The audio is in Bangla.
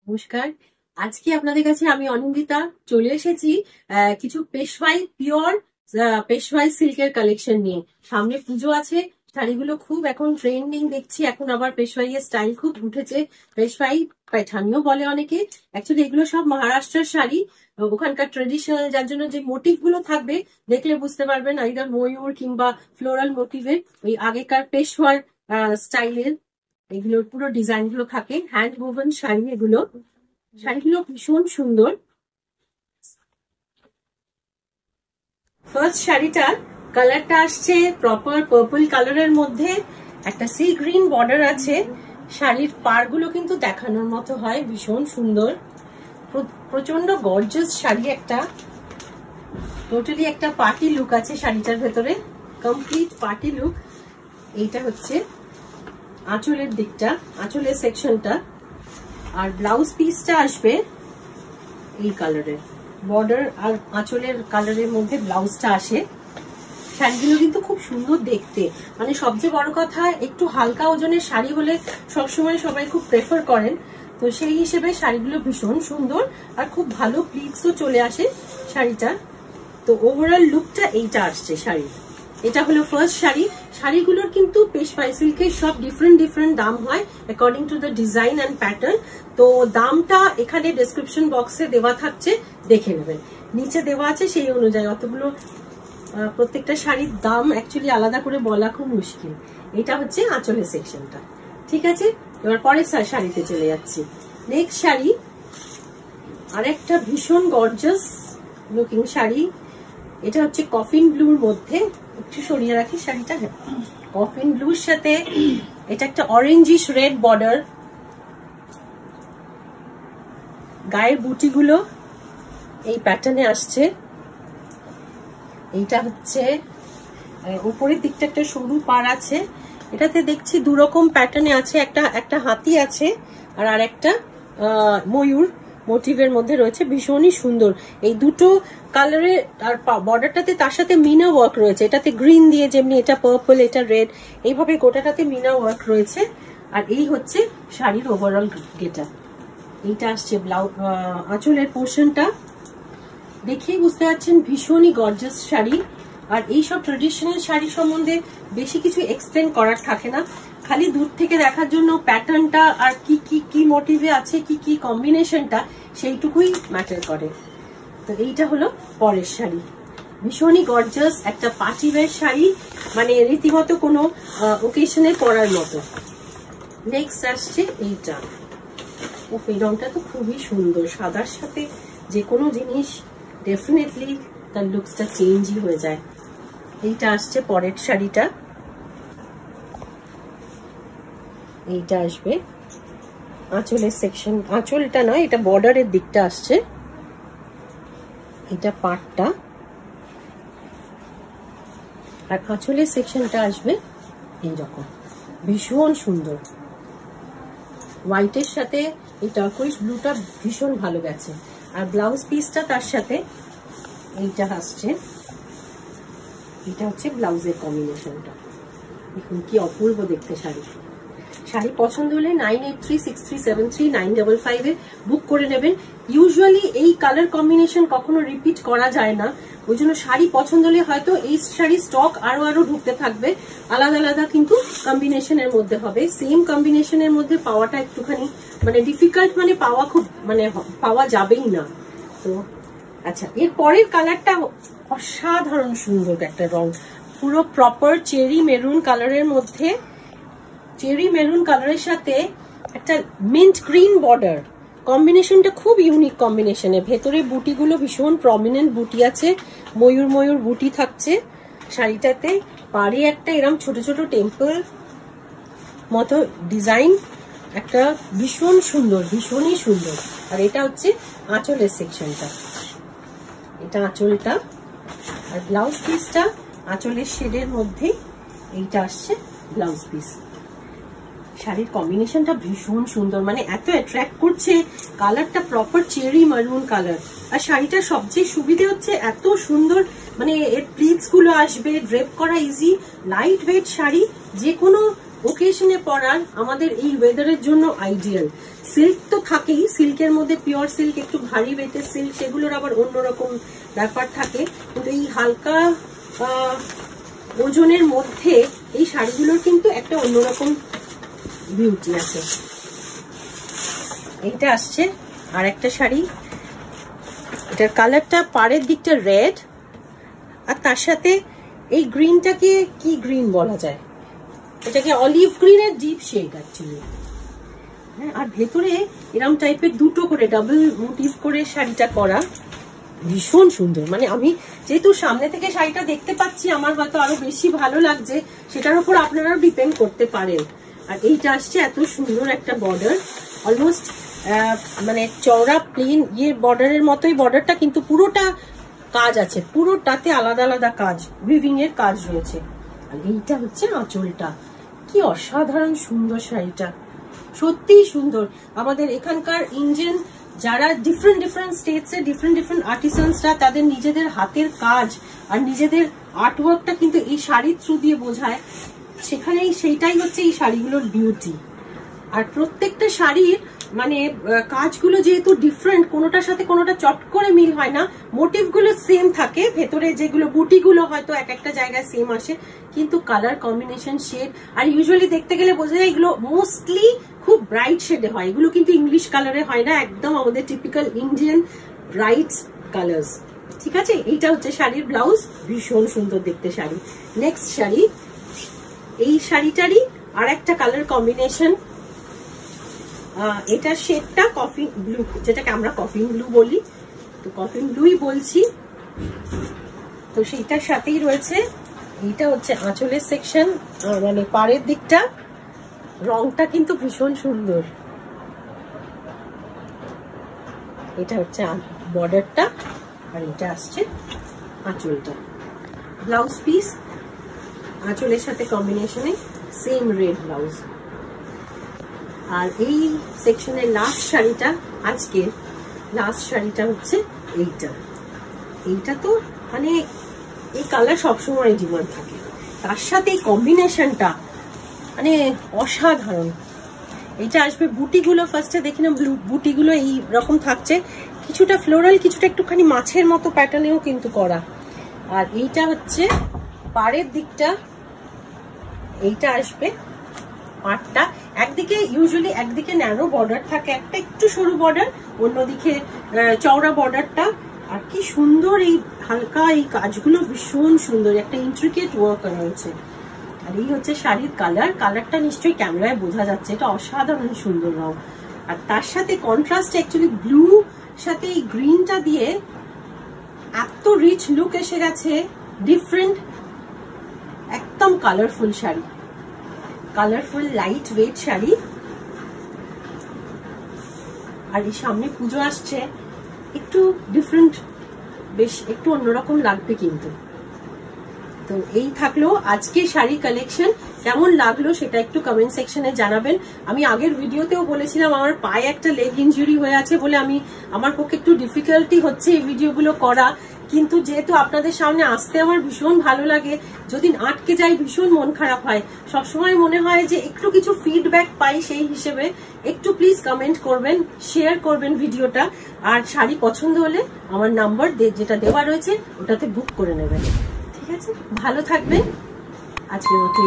নমস্কার। আজকে আপনাদের কাছে আমি অনিন্দিতা চলে এসেছি কিছু পেশওয়াই পিওর পেশওয়াই সিল্কের কালেকশন নিয়ে। সামনে পুজো আছে, শাড়িগুলো খুব এখন ট্রেন্ডিং দেখছি। এখন আবার পেশওয়াই এর স্টাইল খুব উঠেছে, পেশওয়াই পাইঠানিও বলে অনেকে। অ্যাকচুয়ালি এগুলো সব মহারাষ্ট্রের শাড়ি, ওখানকার ট্রেডিশনাল, যার জন্য যে মোটিভ গুলো থাকবে দেখলে বুঝতে পারবেন আইদার ময়ূর কিংবা ফ্লোরাল মোটিভের, ওই আগেকার পেশওয়ার স্টাইলের এগুলোর পুরো ডিজাইন গুলো থাকে। হ্যান্ড ওভেন শাড়ি এগুলো, শাড়িগুলো ভীষণ সুন্দর। ফার্স্ট শাড়িটা কালারটা আসছে প্রপার পার্পল কালারের মধ্যে, একটা সি গ্রিন বর্ডার আছে। শাড়ির পাড়গুলো কিন্তু দেখানোর মতো হয়, ভীষণ সুন্দর, প্রচন্ড গর্জিয়াস শাড়ি। একটা টোটালি একটা পার্টি লুক আছে শাড়িটার ভেতরে, কমপ্লিট পার্টি লুক। এইটা হচ্ছে আঁচলের দিকটা, আঁচলের সেকশনটা। আর ব্লাউজ পিসটা আসবে এই কালারের, বর্ডার আর আঁচলের কালারের মধ্যে ব্লাউজটা আসে। শাড়িগুলো কিন্তু খুব সুন্দর দেখতে, মানে সবচেয়ে বড় কথা একটু হালকা ওজনের শাড়ি হলে সবসময় সবাই খুব প্রেফার করেন, তো সেই হিসেবে শাড়িগুলো ভীষণ সুন্দর আর খুব ভালো প্লিটসও চলে আসে শাড়িটা। তো ওভারঅল লুকটা এইটা আসছে শাড়ি। এটা হলো ফার্স্ট শাড়ি। শাড়িগুলোর কিন্তু পেশওয়াই সিল্কের সব ডিফারেন্ট দাম হয় according to the design and pattern. তো দামটা এখানে ডেসক্রিপশন বক্সে দেওয়া থাকছে, দেখে নেবেন, নিচে দেওয়া আছে সেই অনুযায়ী। অতগুলো প্রত্যেকটা শাড়ির দাম অ্যাকচুয়ালি আলাদা করে বলা খুব মুশকিল। এটা হচ্ছে আঁচলের সেকশনটা, ঠিক আছে। এবার পরের শাড়িতে চলে যাচ্ছি। নেক্সট শাড়ি আরেকটা ভীষণ গর্জাস লুকিং শাড়ি। এটা হচ্ছে কফিন ব্লুর মধ্যে, একটু সরিয়ে রাখি শাড়িটা। কফিন ব্লুর সাথে এটা একটা অরেঞ্জিশ রেড বর্ডার, গায়ের বুটিগুলো এই প্যাটার্নে আসছে। এইটা হচ্ছে উপরের দিকটা একটা সরু পাড় আছে, এটাতে দেখছি দুরকম প্যাটার্নে আছে, একটা হাতি আছে আর আরেকটা ময়ূর মোটিভের মধ্যে রয়েছে, ভীষণই সুন্দর। এই দুটো কালারে আর বর্ডারটাতে তার সাথে মিনা ওয়ার্ক রয়েছে, এটাতে গ্রিন দিয়ে যেমনি, এটা পার্পল, এটা রেড, এইভাবে গোটাটাতে মিনা ওয়ার্ক রয়েছে। আর এই হচ্ছে শাড়ির ওভারঅল গেটা। এইটা আসছে ব্লাউজ, আঁচলের পোর্শনটা দেখেই বুঝতে পারছেন ভীষণই গর্জাস শাড়ি। আর এইসব ট্রেডিশনাল শাড়ি সম্বন্ধে বেশি কিছু এক্সপ্লেন করার থাকে না, খালি দূর থেকে দেখার জন্য প্যাটার্নটা আর কি মোটিভে আছে, কি কম্বিনেশনটা, সেইটুকুই ম্যাটার করে। তো এইটা হলো পরের শাড়ি, ভীষণই গর্জাস একটা পার্টি ওয়্যার শাড়ি, মানে রীতিমতো কোনো ওকেশনে পরার মতো। নেক্সট আসছে এইটা। এই রংটা তো খুবই সুন্দর, সাদার সাথে যে কোনো জিনিস ডেফিনেটলি তার লুকসটা চেঞ্জই হয়ে যায়। এইটা আসছে পরের শাড়িটা। এইটা আসবে আঁচলের সেকশন, আঁচলটা নয়, এটা বর্ডারের দিকটা আসছে। এটা পাটটা আর আঁচলের সেকশনটা আসবে এইরকম, ভীষণ সুন্দর। হোয়াইটের সাথে এই টার্কোইজ ব্লুটা ভীষণ ভালো গেছে। আর ব্লাউজ পিসটা তার সাথে এইটা আসছে, এটা হচ্ছে ব্লাউজের কম্বিনেশনটা। দেখুন কি অপূর্ব দেখতে শাড়ি। শাড়ি পছন্দ হলে 9836373955 এ বুক করে নেবেন। ইউজুয়ালি এই কালার কম্বিনেশন কখনো রিপিট করা যায় না, ওই জন্য শাড়ি পছন্দ হলে হয়তো এই শাড়ি স্টক আরো ঢুকতে থাকবে, আলাদা আলাদা কিন্তু কম্বিনেশনের মধ্যে হবে। সেম কম্বিনেশনের মধ্যে পাওয়াটা একটুখানি মানে ডিফিকাল্ট, মানে পাওয়া খুব মানে পাওয়া যাবেই না। তো আচ্ছা, এর পরের কালারটা অসাধারণ সুন্দর একটা রং, পুরো প্রপার চেরি মেরুন কালারের মধ্যে, চেরি মেরুন কালারের সাথে একটা মিন্ট গ্রিন বর্ডার, কম্বিনেশনটা খুব ইউনিক কম্বিনেশনে। ভেতরে বুটিগুলো ভীষণ প্রমিনেন্ট বুটি আছে, ময়ূর বুটি থাকছে শাড়িটাতে। পাড়ে একটা এরম ছোট ছোট টেম্পল মতো ডিজাইন, একটা ভীষণ সুন্দর, ভীষণই সুন্দর। আর এটা হচ্ছে আঁচলের সেকশনটা, এটা আঁচলটা। আর ব্লাউজ পিসটা আঁচলের শেডের মধ্যে এইটা আসছে ব্লাউজ পিস। শাড়ির কম্বিনেশনটা ভীষণ সুন্দর, মানে এত অ্যাট্রাক্ট করছে, কালারটা প্রপার চেরি মারুন কালার। আর শাড়িটার সবচেয়ে সুবিধে হচ্ছে এত সুন্দর, মানে এর প্লিটস গুলো আসবে, ড্রেপ করা ইজি, লাইট ওয়েট শাড়ি, যে কোনো ওকেশনে পরার, আমাদের এই ওয়েদারের জন্য আইডিয়াল। সিল্ক তো থাকেই, সিল্কের মধ্যে পিওর সিল্ক, একটু ভারী ওয়েটের সিল্ক, সেগুলোর আবার অন্যরকম ব্যাপার থাকে। কিন্তু এই হালকা ওজনের মধ্যে এই শাড়িগুলোর কিন্তু একটা অন্যরকম বিউটি আছে। এইটা আসছে আর একটা শাড়ি, এটার কালারটা পাড়ের দিকটা রেড, আর তার সাথে এই গ্রিনটাকে কি গ্রিন বলা যায়, এটাকে অলিভ গ্রিনের ডিপ শেড অ্যাকচুয়ালি। হ্যাঁ, আর ভেতরে এরকম টাইপের দুটো করে ডাবল মোটিভ করে শাড়িটা করা, ভীষণ সুন্দর। মানে আমি যেহেতু সামনে থেকে শাড়িটা দেখতে পাচ্ছি, আমার হয়তো আরো বেশি ভালো লাগছে, সেটার উপর আপনারাও ডিপেন্ড করতে পারেন। আর এইটা আসছে এত সুন্দর একটা বর্ডার, অলমোস্ট মানে চওড়া প্লেন বর্ডারের মতোই বর্ডারটা, কিন্তু পুরোটা কাজ আছে, পুরোটাতে আলাদা আলাদা কাজ, উইভিং এর কাজ রয়েছে। আর এইটা হচ্ছে আঁচলটা, কি অসাধারণ সুন্দর শাড়িটা, সত্যি সুন্দর। আমাদের এখানকার ইন্ডিয়ান যারা ডিফারেন্ট স্টেটস এর ডিফারেন্ট আর্টিসানসরা তাদের নিজেদের হাতের কাজ আর নিজেদের আর্টওয়ার্কটা কিন্তু এই শাড়ির থ্রু দিয়ে বোঝায়, সেখানেই সেইটাই হচ্ছে এই শাড়িগুলোর বিউটি। আর প্রত্যেকটা শাড়ির মানে কাজগুলো যেহেতু ডিফারেন্ট, কোনোটার সাথে কোনোটা চট করে মিল হয় না, মোটিভগুলো সেম থাকে, ভেতরে যেগুলো বুটিগুলো হয়তো এক একটা জায়গায় সেম আসে, কিন্তু কালার কম্বিনেশন, শেড, আর ইউজুয়ালি দেখতে গেলে বোঝা যায় এগুলো মোস্টলি খুব ব্রাইট শেডে হয়, এগুলো কিন্তু ইংলিশ কালারে হয় না, একদম আমাদের টিপিক্যাল ইন্ডিয়ান ব্রাইট কালার্স। ঠিক আছে, এইটা হচ্ছে শাড়ির ব্লাউজ, ভীষণ সুন্দর দেখতে শাড়ি। নেক্সট শাড়ি, এই শাড়িটারই আর একটা কালার কম্বিনেশন, এটা শেডটা কফি ব্লু, যেটাকে আমরা কফি ব্লু বলি, তো কফি ব্লুই বলছি। তো সেইটার সাথেই রয়েছে, এইটা হচ্ছে আঁচলের সেকশন, মানে পাড়ের দিকটা, রংটা কিন্তু ভীষণ সুন্দর। এটা হচ্ছে বর্ডারটা, আর এটা আসছে আঁচলটা। ব্লাউজ পিস আঁচলের সাথে কম্বিনেশনে সেম রেড ব্লাউজ। আর এই সেকশনের লাস্ট শাড়িটা, আজকে লাস্ট শাড়িটা হচ্ছে এইটা তো মানে এই কালার সবসময় ডিমান্ড থাকে, তার সাথে এই কম্বিনেশনটা মানে অসাধারণ। এইটা আসবে বুটিগুলো, ফার্স্টে দেখি না, বুটিগুলো এই রকম থাকছে, কিছুটা ফ্লোরাল, কিছুটা একটুখানি মাছের মতো প্যাটার্নেও কিন্তু করা। আর এইটা হচ্ছে পাড়ের দিকটা, এইটা আসবে পাড়টা, একদিকে ইউজুয়ালি একদিকে ন্যারো বর্ডার থাকে, একটা একটু সরু বর্ডার, অন্যদিকে চওড়া বর্ডারটা। আর কি সুন্দর এই হালকা এই কাজগুলো, ভীষণ সুন্দর, একটা ইন্ট্রিকেট ওয়ার্ক রয়েছে। আর এই হচ্ছে শাড়ির কালার, কালারটা নিশ্চয়ই ক্যামেরায় বোঝা যাচ্ছে, এটা অসাধারণ সুন্দর রং। আর তার সাথে কন্ট্রাস্ট অ্যাকচুয়ালি ব্লু সাথে এই গ্রিনটা দিয়ে এত রিচ লুক এসে গেছে, ডিফারেন্ট, একদম colourful sari, colourful light weight sari. আর এই সামনে পুজো আসছে, একটু ডিফারেন্ট, বেশ একটু অন্যরকম লাগবে কিন্তু। তো এই থাকলো আজকে শাড়ি কালেকশন, কেমন লাগলো সেটা একটু কমেন্ট সেকশনে জানাবেন। আমি আগের ভিডিওতেও বলেছিলাম আমার পায়ে একটা লেগ ইনজুরি হয়ে আছে বলে আমার পক্ষে একটু ডিফিকাল্টি হচ্ছে এই ভিডিওগুলো করা, কিন্তু যেহেতু আপনাদের সামনে আসতে আমার ভীষণ ভালো লাগে, যদি আটকে যাই ভীষণ মন খারাপ হয়, সবসময় মনে হয় যে একটু কিছু ফিডব্যাক পাই, সেই হিসেবে একটু প্লিজ কমেন্ট করবেন, শেয়ার করবেন ভিডিওটা, আর শাড়ি পছন্দ হলে আমার নাম্বার যেটা দেওয়া রয়েছে ওটাতে বুক করে নেবেন। ঠিক আছে, ভালো থাকবেন, আজকের মতো।